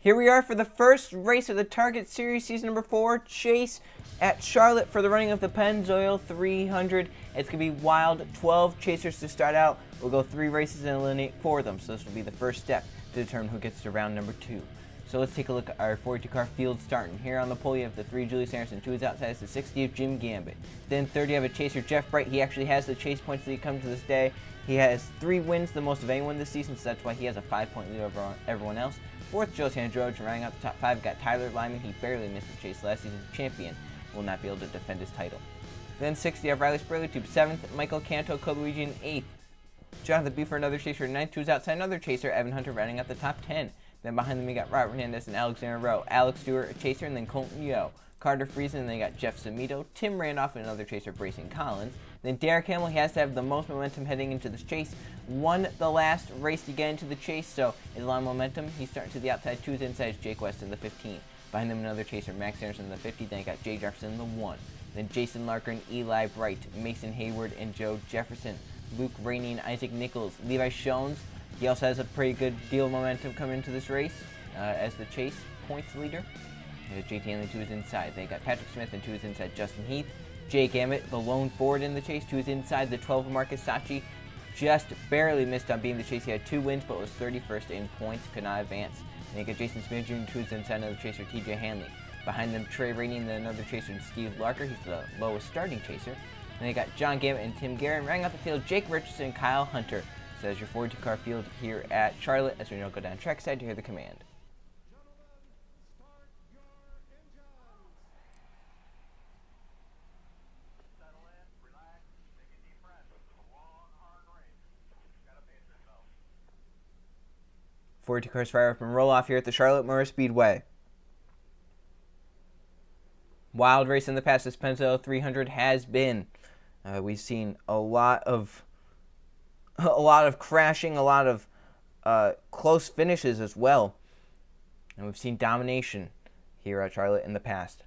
Here we are for the first race of the Target Series Season number 4 chase at Charlotte for the running of the Pennzoil 300. It's going to be wild. 12 chasers to start out. We'll go 3 races and eliminate 4 of them. So this will be the first step to determine who gets to round number 2. So let's take a look at our 42-car field starting. Here on the pole you have the 3 Julius Anderson, 2 is outside, it's the 60 of Jim Gambit. Then 30 you have a chaser, Jeff Bright. He actually has the chase points that he come to this day. He has 3 wins, the most of anyone this season, so that's why he has a 5-point lead over everyone else. 4th, Joe Sandroge, rounding out the top 5, got Tyler Lyman. He barely missed the chase last season. Champion will not be able to defend his title. Then 6th, you have Riley Spurley, 7th, Michael Canto, co-Luigi 8th. Jonathan B for another chaser, 9th, 2 is outside, another chaser, Evan Hunter rounding out the top 10. Then behind them we got Robert Hernandez and Alexander Rowe, Alex Stewart, a chaser, and then Colton Yo, Carter Friesen, and then you got Jeff Samito, Tim Randolph, and another chaser, Brayson Collins. Then Derek Hamill, he has to have the most momentum heading into this chase. Won the last race to get into the chase, so it's a lot of momentum. He's starting to the outside. 2 is inside, Jake West in the 15. Behind them another chaser, Max Anderson in the 50. Then you got Jay Jefferson in the 1. Then Jason Larkin, Eli Bright, Mason Hayward, and Joe Jefferson. Luke Rainey and Isaac Nichols. Levi Shones, he also has a pretty good deal of momentum coming into this race as the chase points leader. JT Hanley, 2 is inside. They got Patrick Smith, and 2 is inside, Justin Heath. Jake Ammett, the lone forward in the chase, 2 is inside. The 12 of Marcus Sachi just barely missed on being the chase. He had 2 wins, but was 31st in points, could not advance. And you got Jason Smith Jr., 2 is inside, another chaser, TJ Hanley. Behind them, Trey Rainey, and then another chaser, Steve Larker. He's the lowest starting chaser. And they got John Gambit and Tim Guerin. Rounding out the field, Jake Richardson and Kyle Hunter. So as your 42-car field here at Charlotte, as we now go down trackside to hear the command. Settle in, relax, take a deep breath. It's a long, hard race. You gotta pace yourself. 42 cars fire up and roll off here at the Charlotte Motor Speedway. Wild race in the past, this Pennzoil 300 has been. We've seen a lot of crashing, a lot of close finishes as well. And we've seen domination here at Charlotte in the past.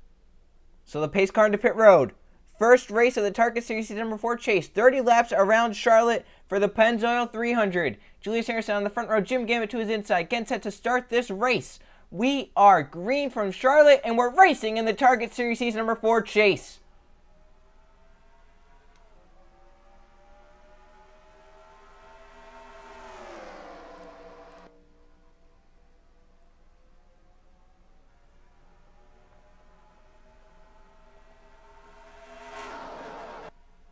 So the pace car into pit road. First race of the Target Series Season number 4 chase. 30 laps around Charlotte for the Pennzoil 300. Julius Harrison on the front row. Jim Gambit to his inside. Getting set to start this race. We are green from Charlotte, and we're racing in the Target Series Season number 4 chase.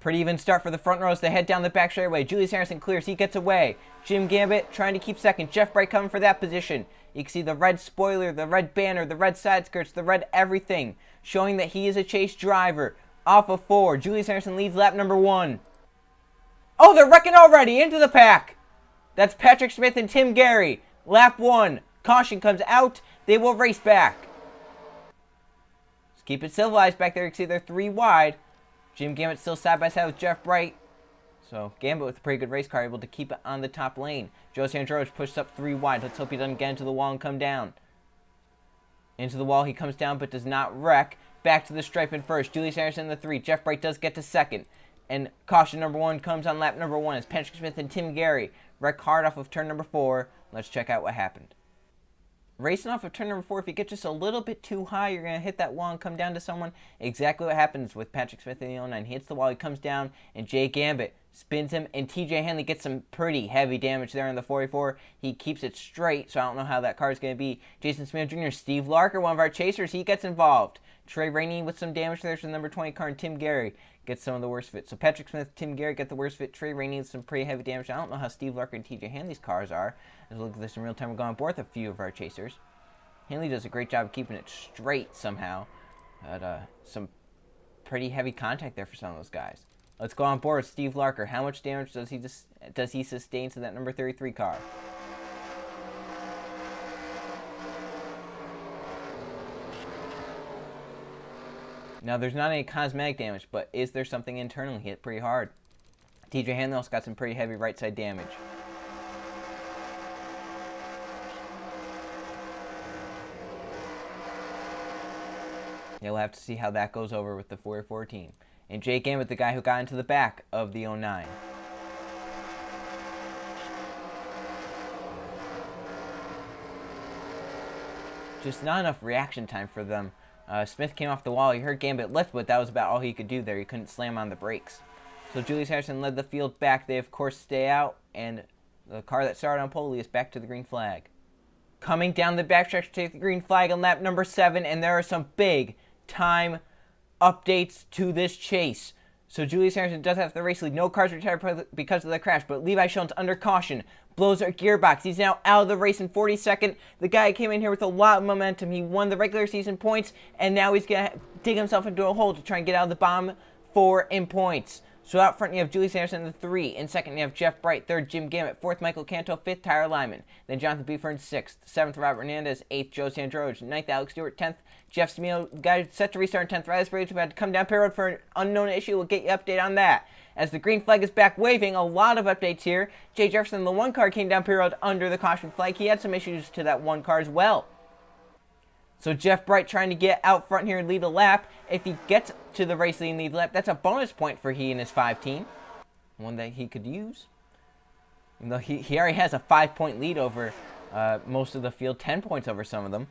Pretty even start for the front row as they head down the back straightaway. Julius Harrison clears, he gets away. Jim Gambit trying to keep second. Jeff Bright coming for that position. You can see the red spoiler, the red banner, the red side skirts, the red everything, showing that he is a chase driver. Off of 4, Julius Harrison leads lap number 1. Oh, they're wrecking already into the pack. That's Patrick Smith and Tim Gary. Lap 1, caution comes out. They will race back. Just keep it civilized back there. You can see they're 3 wide. Jim Gambit still side by side with Jeff Bright. So Gambit with a pretty good race car, able to keep it on the top lane. Joe Sandroge pushed up 3 wide. Let's hope he doesn't get into the wall and come down. Into the wall he comes down but does not wreck. Back to the stripe in first. Julius Anderson in the 3. Jeff Bright does get to second. And caution number 1 comes on lap number 1 as Patrick Smith and Tim Gary wreck hard off of turn number 4. Let's check out what happened. Racing off of turn number 4, if you get just a little bit too high, you're going to hit that wall and come down to someone. Exactly what happens with Patrick Smith in the 09. He hits the wall, he comes down, and Jay Gambit spins him, and TJ Hanley gets some pretty heavy damage there in the 44. He keeps it straight, so I don't know how that car is going to be. Jason Smith Jr., Steve Larker, one of our chasers, he gets involved. Trey Rainey with some damage there to the number 20 car, and Tim Gary gets some of the worst fit. So Patrick Smith, Tim Gary get the worst fit. Trey Rainey with some pretty heavy damage. I don't know how Steve Larker and TJ Hanley's cars are. Let's look at this in real time. We're going on board with a few of our chasers. Hanley does a great job of keeping it straight somehow. But some pretty heavy contact there for some of those guys. Let's go on board with Steve Larker. How much damage does he sustain to that number 33 car? Now, there's not any cosmetic damage, but is there something internally? He hit pretty hard. TJ Hanley also got some pretty heavy right side damage. You'll have to see how that goes over with the 44 team. And Jake Gambit, the guy who got into the back of the 09. just not enough reaction time for them. Smith came off the wall. He heard Gambit lift, but that was about all he could do there. He couldn't slam on the brakes. So Julius Harrison led the field back. They, of course, stay out, and the car that started on pole is back to the green flag. Coming down the backstretch to take the green flag on lap number 7, and there are some big time updates to this chase. So Julius Harrison does have the race lead. No cars retired because of the crash, but Levi Schoen's under caution. Blows our gearbox. He's now out of the race in 42nd. The guy came in here with a lot of momentum. He won the regular season points, and now he's going to dig himself into a hole to try and get out of the bottom 4 in points. So out front you have Julius Harrison in 3. In second you have Jeff Bright. Third, Jim Gammett. Fourth, Michael Canto. Fifth, Tyler Lyman. Then Jonathan Buford in 6th. 7th, Robert Hernandez. 8th, Joe Sandroge. 9th, Alex Stewart. 10th, Jeff Smino. Guy set to restart in 10th. Riley Sprague had to come down pit road for an unknown issue. We'll get you an update on that. As the green flag is back waving, a lot of updates here. Jay Jefferson, the 1 car, came down pit road under the caution flag. He had some issues to that 1 car as well. So Jeff Bright trying to get out front here and lead a lap. If he gets to the race lead and lead lap, that's a bonus point for he and his 5 team. One that he could use. Even though he already has a 5-point lead over most of the field, 10 points over some of them.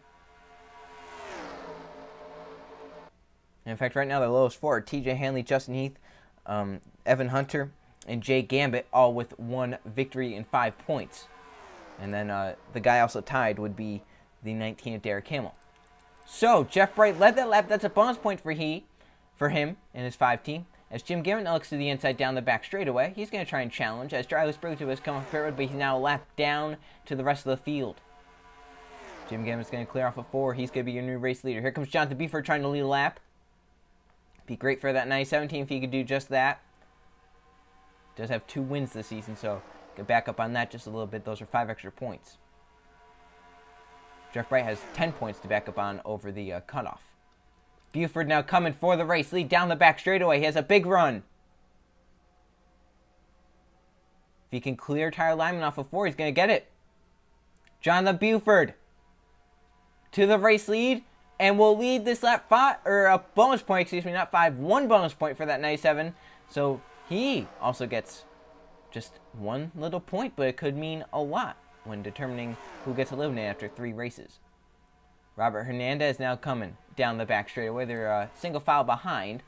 And in fact, right now the lowest 4 are TJ Hanley, Justin Heath, Evan Hunter, and Jay Gambit, all with 1 victory and 5 points. And then the guy also tied would be the 19th Derek Hamill. So Jeff Bright led that lap. That's a bonus point for him and his 5 team. As Jim Garrett looks to the inside down the back straightaway, he's going to try and challenge as Riley Sprague has come off pit road, but he's now a lap down to the rest of the field. Jim Gammon's going to clear off a 4. He's going to be your new race leader. Here comes Jonathan Buford trying to lead a lap. Be great for that 97 team if he could do just that. Does have 2 wins this season, so get back up on that just a little bit. Those are 5 extra points. Jeff Bright has 10 points to back up on over the cutoff. Buford now coming for the race lead down the back straightaway. He has a big run. If he can clear Tyler Lyman off of 4, he's going to get it. Jonathan Buford to the race lead, and will lead this lap 5, or a bonus point, excuse me, not 5, 1 bonus point for that 97. So he also gets just 1 little point, but it could mean a lot when determining who gets eliminated after 3 races. Robert Hernandez now coming down the back straightaway. They're single file behind.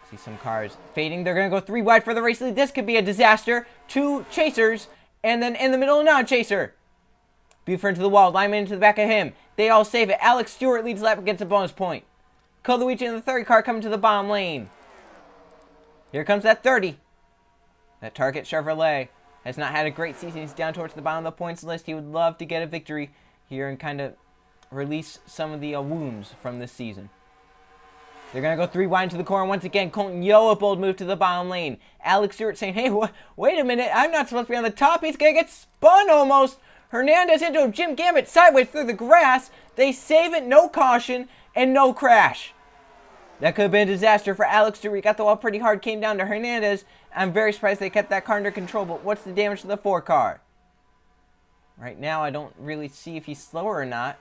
See some cars fading. They're going to go 3 wide for the race lead. This could be a disaster. 2 chasers, and then in the middle, a non-chaser. Buford into the wall. Lyman into the back of him. They all save it. Alex Stewart leads the lap and gets a bonus point. Coluigi in the 30 car coming to the bottom lane. Here comes that 30. That Target Chevrolet has not had a great season. He's down towards the bottom of the points list. He would love to get a victory here and kind of release some of the wounds from this season. They're going to go 3 wide into the corner once again. Colton Yo, a bold move to the bottom lane. Alex Stewart saying, hey, wait a minute. I'm not supposed to be on the top. He's going to get spun almost. Hernandez into him. Jim Gammett sideways through the grass. They save it. No caution and no crash. That could have been a disaster for Alex Stewart. He got the wall pretty hard. Came down to Hernandez. I'm very surprised they kept that car under control. But what's the damage to the 4 car? Right now, I don't really see if he's slower or not.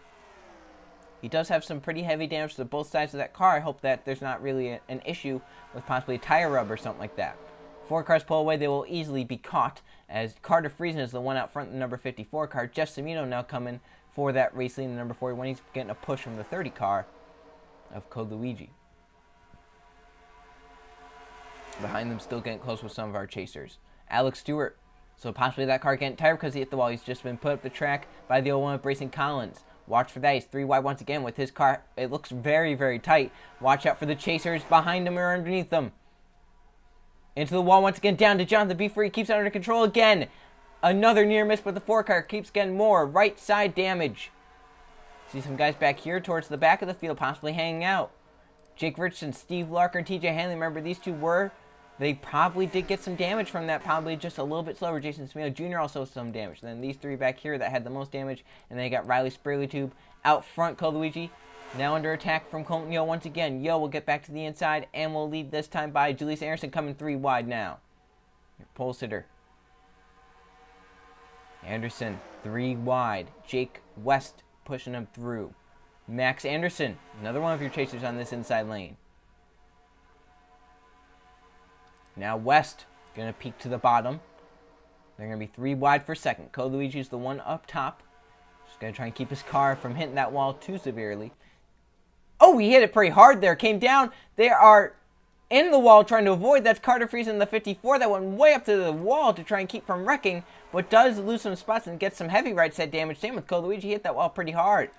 He does have some pretty heavy damage to both sides of that car. I hope that there's not really an issue with possibly a tire rub or something like that. 4 cars pull away. They will easily be caught as Carter Friesen is the one out front, the number 54 car. Jeff Semino now coming for that race lead in the number 41. He's getting a push from the 30 car of Coluigi. Behind them, still getting close with some of our chasers. Alex Stewart. So possibly that car getting tired because he hit the wall. He's just been put up the track by the 01 of Brayson Collins. Watch for that. He's 3 wide once again with his car. It looks very, very tight. Watch out for the chasers behind him or underneath them. Into the wall once again. Down to Jonathan Buford. He keeps it under control again. Another near miss, but the 4 car keeps getting more right side damage. See some guys back here towards the back of the field possibly hanging out. Jake Richardson, Steve Larker, and TJ Hanley. Remember, these 2 were. They probably did get some damage from that, probably just a little bit slower. Jason Smith Jr. also some damage. Then these 3 back here that had the most damage. And then you got Riley Sprague out front. Coluigi now under attack from Colton Yo once again. Yo will get back to the inside and will lead this time by Julius Anderson coming 3 wide now. Your pole sitter. Anderson 3 wide. Jake West pushing him through. Max Anderson, another one of your chasers on this inside lane. Now West going to peek to the bottom. They're going to be 3 wide for second. Coluigi's the one up top. Just going to try and keep his car from hitting that wall too severely. Oh, he hit it pretty hard there. Came down. They are in the wall trying to avoid. That's Carter Freeze in the 54 that went way up to the wall to try and keep from wrecking, but does lose some spots and gets some heavy right side damage. Same with Code Luigi. Hit that wall pretty hard.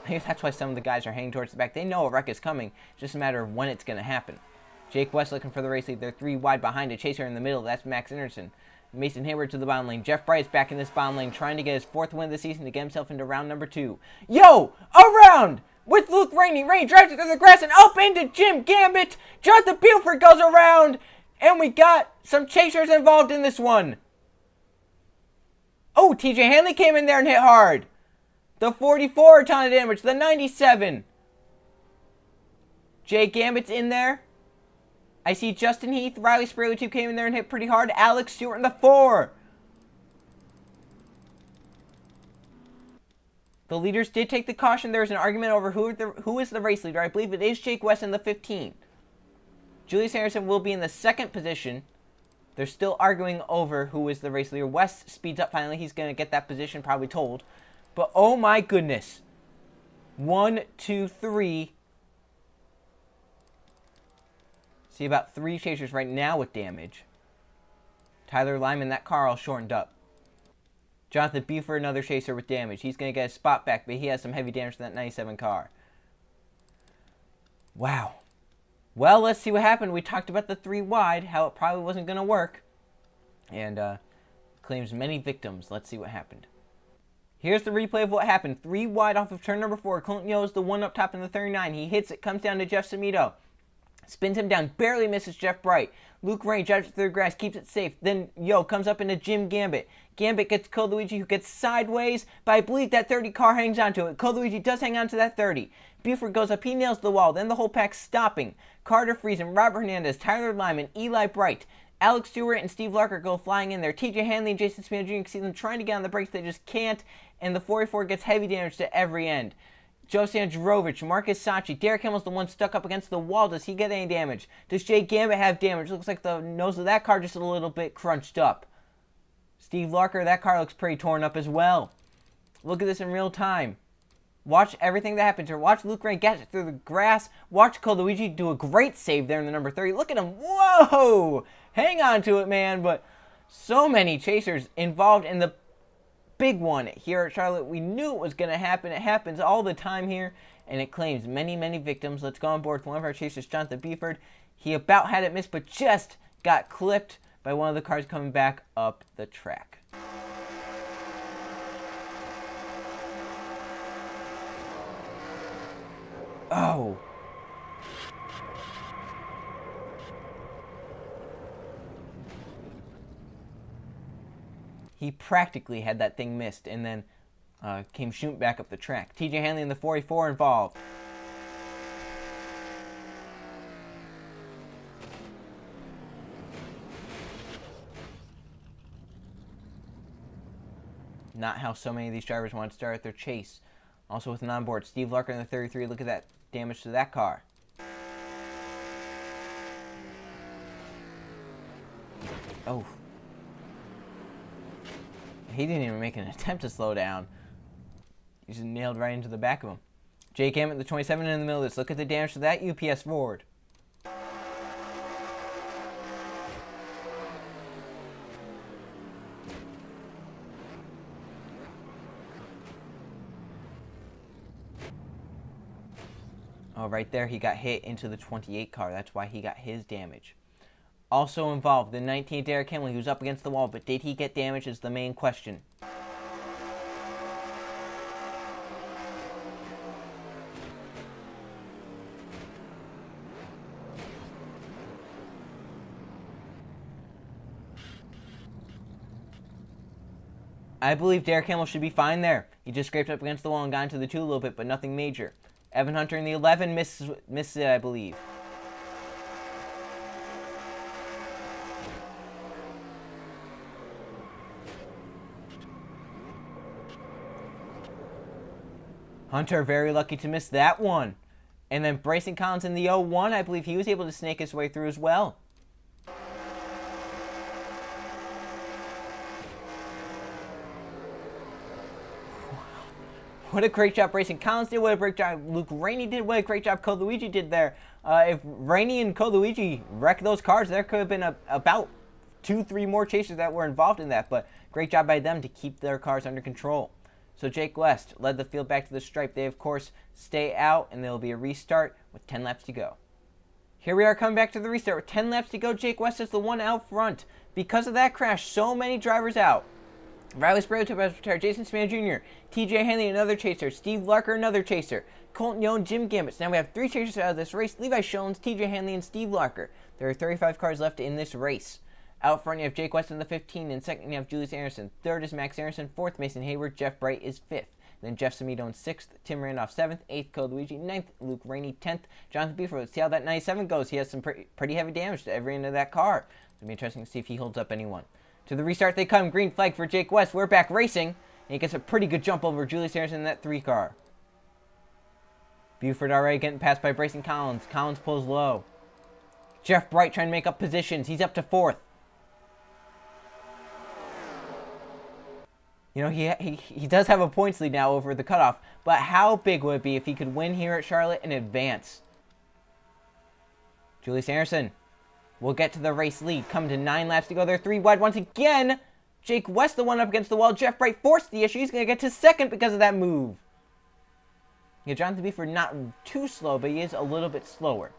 Maybe that's why some of the guys are hanging towards the back. They know a wreck is coming. It's just a matter of when it's going to happen. Jake West looking for the race lead. They're 3 wide behind a chaser in the middle. That's Max Anderson. Mason Hayward to the bottom lane. Jeff Bright is back in this bottom lane trying to get his 4th win of the season to get himself into round number 2. Yo! Around! With Luke Rainey. Rainey drives it through the grass and up into Jim Gambit. Jonathan Buford goes around. And we got some chasers involved in this one. Oh, TJ Hanley came in there and hit hard. The 44, a ton of damage. The 97. Jay Gambit's in there. I see Justin Heath. Riley Spraley, too, came in there and hit pretty hard. Alex Stewart in the 4. The leaders did take the caution. There's an argument over who is the race leader. I believe it is Jake West in the 15. Julius Anderson will be in the 2nd position. They're still arguing over who is the race leader. West speeds up finally. He's going to get that position, probably told. But oh my goodness. 1, 2, 3. See about 3 chasers right now with damage. Tyler Lyman, that car all shortened up. Jonathan Buford, another chaser with damage. He's going to get his spot back, but he has some heavy damage to that 97 car. Wow. Well, let's see what happened. We talked about the 3 wide, how it probably wasn't going to work. And claims many victims. Let's see what happened. Here's the replay of what happened. 3 wide off of turn number 4. Colton Yo is the one up top in the 39. He hits it, comes down to Jeff Samito. Spins him down, barely misses Jeff Bright. Luke Rain drives it through the grass, keeps it safe. Then Yo comes up into Jim Gambit. Gambit gets Code Luigi, who gets sideways, but I believe that 30 car hangs onto it. Code Luigi does hang on to that 30. Buford goes up, he nails the wall. Then the whole pack stopping. Carter Friesen, Robert Hernandez, Tyler Lyman, Eli Bright, Alex Stewart, and Steve Larker go flying in there. TJ Hanley and Jason Smith Jr. You can see them trying to get on the brakes. They just can't. And the 44 gets heavy damage to every end. Joe Sandrovich, Marcus Sachi, Derek Hamill's the one stuck up against the wall. Does he get any damage? Does Jay Gambit have damage? Looks like the nose of that car just a little bit crunched up. Steve Larker, that car looks pretty torn up as well. Look at this in real time. Watch everything that happens here. Watch Luke Rain get it through the grass. Watch Code Luigi do a great save there in the number 30. Look at him. Whoa! Hang on to it, man. But so many chasers involved in the big one here at Charlotte. We knew it was going to happen. It happens all the time here, and it claims many, many victims. Let's go on board with one of our chasers, Jonathan Buford. He about had it missed, but just got clipped by one of the cars coming back up the track. Oh. He practically had that thing missed and then came shooting back up the track. TJ Hanley in the 44 involved. Not how so many of these drivers want to start their chase. Also with an onboard, Steve Larker in the 33. Look at that damage to that car. Oh. He didn't even make an attempt to slow down. He just nailed right into the back of him. Jake Emmett, the 27 in the middle of this. Look at the damage to that UPS Ford. Oh, right there, he got hit into the 28 car. That's why he got his damage. Also involved, the 19 Derek Hamlin, who's up against the wall, but did he get damage is the main question. I believe Derek Hamill should be fine there. He just scraped up against the wall and got into the 2 a little bit, but nothing major. Evan Hunter in the 11 misses it, I believe. Hunter very lucky to miss that one. And then Bryson Collins in the 01, I believe he was able to snake his way through as well. What a great job Brayson Collins did. What a great job Luke Rainey did. What a great job Coluigi did there. If Rainey and Coluigi wrecked those cars, there could have been about 2-3 more chasers that were involved in that. But great job by them to keep their cars under control. So Jake West led the field back to the stripe. They, of course, stay out, and there will be a restart with 10 laps to go. Here we are coming back to the restart with 10 laps to go. Jake West is the one out front. Because of that crash, so many drivers out. Riley Sprague to retired. Jason Span Jr., TJ Henley, another chaser. Steve Larker, another chaser. Colton Young, Jim Gambit. So now we have 3 chasers out of this race. Levi Shones, TJ Henley, and Steve Larker. There are 35 cars left in this race. Out front, you have Jake West in the 15. In second, you have Julius Anderson. Third is Max Anderson. Fourth, Mason Hayward. Jeff Bright is 5th. Then Jeff Samito in 6th. Tim Randolph 7th. 8th, Coluigi. 9th, Luke Rainey. 10th, Jonathan Beaver. Let's see how that 97 goes. He has some pretty heavy damage to every end of that car. It's going to be interesting to see if he holds up anyone. To the restart they come. Green flag for Jake West. We're back racing. And he gets a pretty good jump over Julius Anderson in that 3 car. Buford already getting passed by Brayson Collins. Collins pulls low. Jeff Bright trying to make up positions. He's up to 4th. You know, he does have a points lead now over the cutoff. But how big would it be if he could win here at Charlotte and advance? Julius Anderson will get to the race lead. Coming to 9 laps to go. They're 3 wide once again. Jake West, the one up against the wall. Jeff Bright forced the issue. He's going to get to 2nd because of that move. Yeah, Jonathan Beaver not too slow, but he is a little bit slower.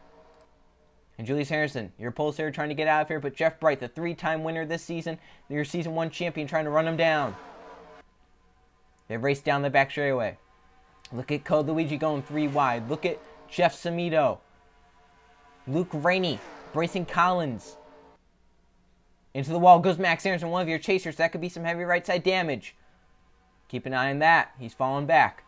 And Julius Harrison, your pole sitter trying to get out of here, but Jeff Bright, the 3-time winner this season, your season 1 champion, trying to run him down. They race down the back straightaway. Look at Coluigi going 3 wide. Look at Jeff Samito. Luke Rainey, Brayson Collins. Into the wall goes Max Anderson, one of your chasers. That could be some heavy right side damage. Keep an eye on that. He's falling back.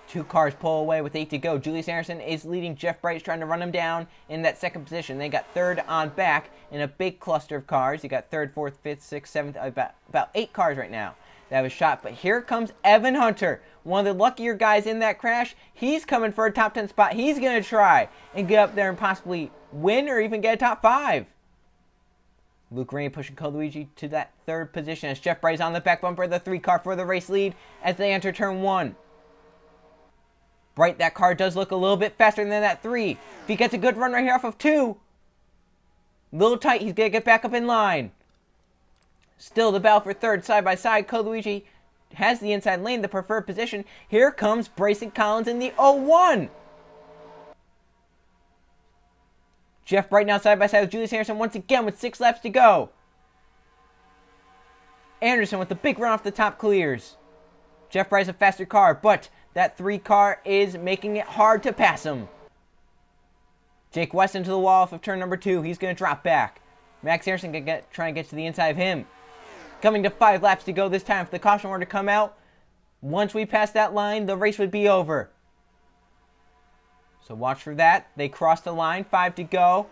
2 cars pull away with 8 to go. Julius Anderson is leading. Jeff Bright is trying to run him down in that 2nd position. They got 3rd on back in a big cluster of cars. You got 3rd, 4th, 5th, 6th, 7th, about 8 cars right now that have a shot. But here comes Evan Hunter, one of the luckier guys in that crash. He's coming for a top 10 spot. He's going to try and get up there and possibly win or even get a top 5. Luke Rainey pushing Coluigi to that 3rd position as Jeff Bright is on the back bumper of the 3 car for the race lead as they enter turn 1. Bright, that car does look a little bit faster than that 3. If he gets a good run right here off of 2, a little tight, he's going to get back up in line. Still the battle for 3rd, side by side. Coluigi has the inside lane, the preferred position. Here comes Brayson Collins in the 01. Jeff Bright now side by side with Julius Anderson once again with 6 laps to go. Anderson with the big run off the top clears. Jeff Bright's a faster car, but that 3 car is making it hard to pass him. Jake West into the wall off of turn number 2. He's going to drop back. Max Anderson can try and get to the inside of him. Coming to 5 laps to go this time. If the caution were to come out, once we pass that line, the race would be over. So watch for that. They cross the line. 5 to go.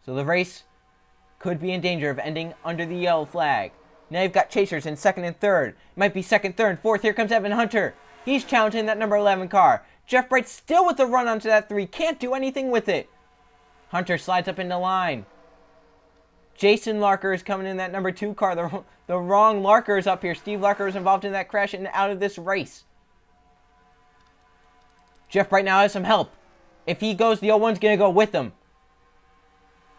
So the race could be in danger of ending under the yellow flag. Now you've got chasers in 2nd and 3rd. It might be 2nd, 3rd, and 4th. Here comes Evan Hunter. He's challenging that number 11 car. Jeff Bright still with the run onto that 3. Can't do anything with it. Hunter slides up into line. Jason Larker is coming in that number 2 car. The wrong Larker is up here. Steve Larker was involved in that crash and out of this race. Jeff Bright now has some help. If he goes, the 01's going to go with him.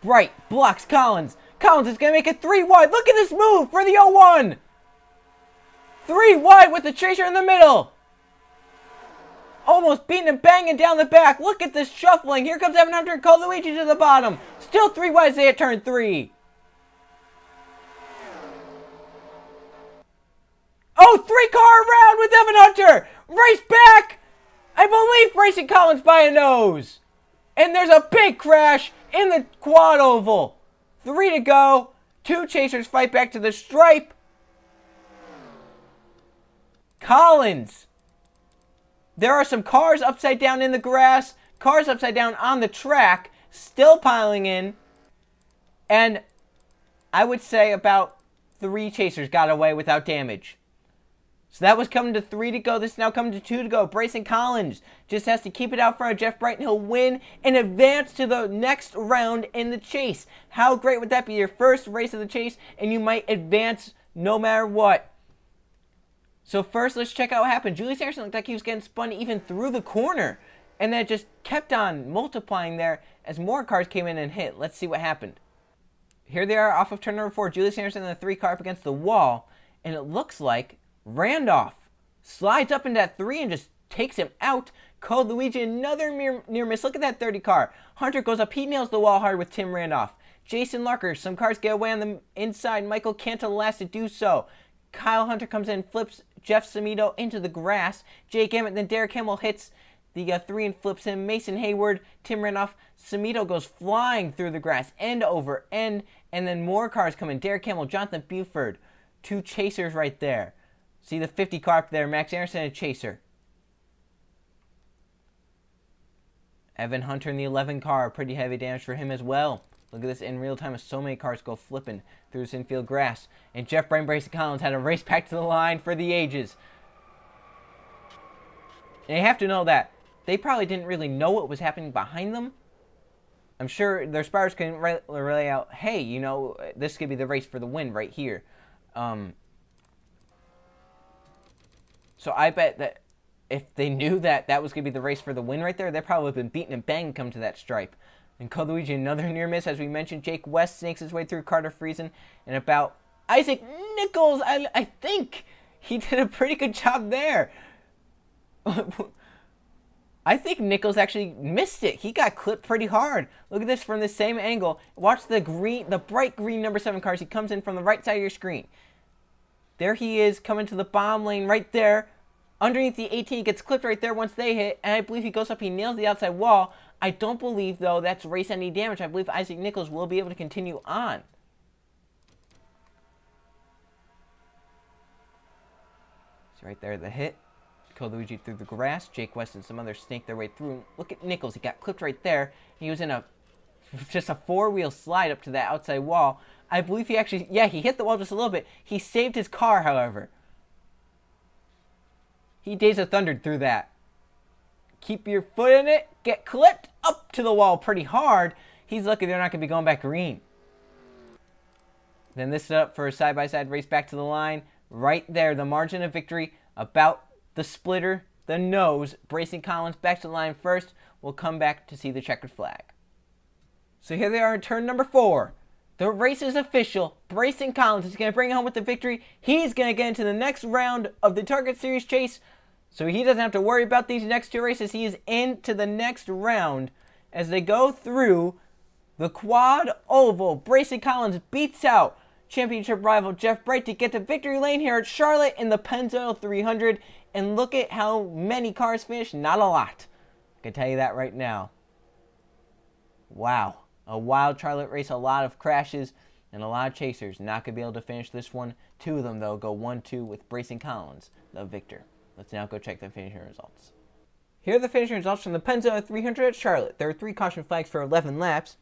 Bright blocks Collins. Collins is going to make it 3 wide. Look at this move for the 01. 3 wide with the chaser in the middle. Almost beating and banging down the back. Look at this shuffling. Here comes Evan Hunter and Coluigi to the bottom. Still 3 wide as they hit turn 3. Oh, 3-car round with Evan Hunter. Race back. I believe Brayson Collins by a nose. And there's a big crash in the quad oval. 3 to go. 2 chasers fight back to the stripe. Collins. There are some cars upside down in the grass. Cars upside down on the track. Still piling in. And I would say about 3 chasers got away without damage. So that was coming to 3 to go. This is now coming to 2 to go. Brayson Collins just has to keep it out front of Jeff Bright, and he'll win and advance to the next round in the chase. How great would that be? Your first race of the chase, and you might advance no matter what. So first, let's check out what happened. Julius Anderson looked like he was getting spun even through the corner. And then it just kept on multiplying there as more cars came in and hit. Let's see what happened. Here they are off of turn number 4. Julius Anderson and the 3 car up against the wall. And it looks like Randolph slides up into that 3 and just takes him out. Code Luigi, another near miss. Look at that 30 car. Hunter goes up. He nails the wall hard with Tim Randolph. Jason Larker, some cars get away on the inside. Michael Canto the last to do so. Kyle Hunter comes in, flips Jeff Samito into the grass. Jake Emmett, then Derek Himmel hits the 3 and flips him. Mason Hayward, Tim Randolph, Samito goes flying through the grass, end over end. And then more cars come in. Derek Himmel, Jonathan Buford, 2 chasers right there. See the 50 car up there. Max Anderson, a chaser. Evan Hunter in the 11 car, pretty heavy damage for him as well. Look at this in real time as so many cars go flipping through this infield grass. And Jeff Bryan, Brayson Collins had a race back to the line for the ages. And you have to know that they probably didn't really know what was happening behind them. I'm sure their spotters can relay out, hey, you know, this could be the race for the win right here. So I bet that if they knew that that was going to be the race for the win right there, they probably would have been beaten and bang come to that stripe. And Code Luigi, another near miss, as we mentioned. Jake West snakes his way through Carter Friesen. And about Isaac Nichols, I think he did a pretty good job there. I think Nichols actually missed it. He got clipped pretty hard. Look at this from the same angle. Watch the bright green number 7 cars. He comes in from the right side of your screen. There he is, coming to the bomb lane right there. Underneath the 18, he gets clipped right there once they hit. And I believe he goes up, he nails the outside wall. I don't believe, though, that's race-ending damage. I believe Isaac Nichols will be able to continue on. So right there, the hit. Code Luigi through the grass. Jake West and some others snake their way through. Look at Nichols. He got clipped right there. He was in just a 4-wheel slide up to that outside wall. I believe he actually, yeah, he hit the wall just a little bit. He saved his car, however. He Days of Thundered through that. Keep your foot in it. Get clipped up to the wall pretty hard. He's lucky they're not going to be going back green. Then this is up for a side-by-side race back to the line. Right there, the margin of victory about the splitter, the nose. Brayson Collins back to the line first. We'll come back to see the checkered flag. So here they are in turn number 4. The race is official. Brayson Collins is going to bring it home with the victory. He's going to get into the next round of the Target Series chase. So he doesn't have to worry about these next 2 races. He is into the next round as they go through the quad oval. Brayson Collins beats out championship rival Jeff Bright to get to victory lane here at Charlotte in the Pennzoil 300. And look at how many cars finished. Not a lot. I can tell you that right now. Wow. A wild Charlotte race, a lot of crashes, and a lot of chasers. Not going to be able to finish this one. 2 of them, though, go 1-2 with Brayson Collins, the victor. Let's now go check the finishing results. Here are the finishing results from the Pennzoil 300 at Charlotte. There are 3 caution flags for 11 laps,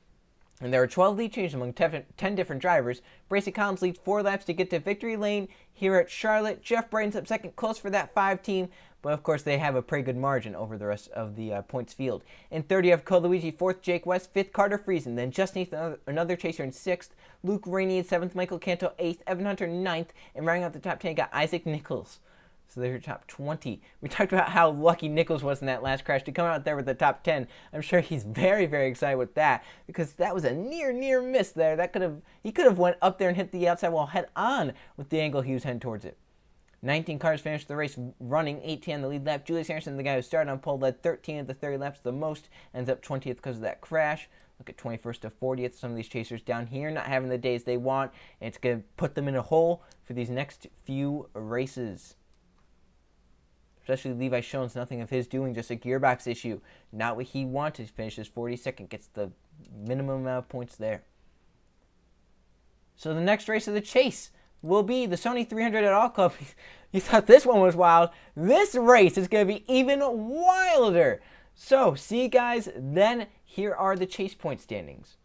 and there are 12 lead changes among 10 different drivers. Brayson Collins leads 4 laps to get to victory lane here at Charlotte. Jeff Bryan's up second, close for that 5 team, but of course they have a pretty good margin over the rest of the points field. In 30, you have Code Luigi, 4th, Jake West, 5th, Carter Friesen, then just another chaser in 6th, Luke Rainey in 7th, Michael Canto 8th, Evan Hunter 9th, and rounding out the top 10, you got Isaac Nichols. So they're top 20. We talked about how lucky Nichols was in that last crash to come out there with the top 10. I'm sure he's very, very excited with that because that was a near miss there. He could have went up there and hit the outside wall head on with the angle he was heading towards it. 19 cars finished the race running, 18 on the lead lap. Julius Anderson, the guy who started on pole, led 13 of the 30 laps the most, ends up 20th because of that crash. Look at 21st to 40th. Some of these chasers down here not having the days they want, and it's going to put them in a hole for these next few races. Especially Levi Schoen's nothing of his doing, just a gearbox issue. Not what he wanted. Finishes 42nd, gets the minimum amount of points there. So the next race of the chase will be the Sony 300 at All Club. You thought this one was wild. This race is going to be even wilder. So, see you guys then. Here are the chase point standings.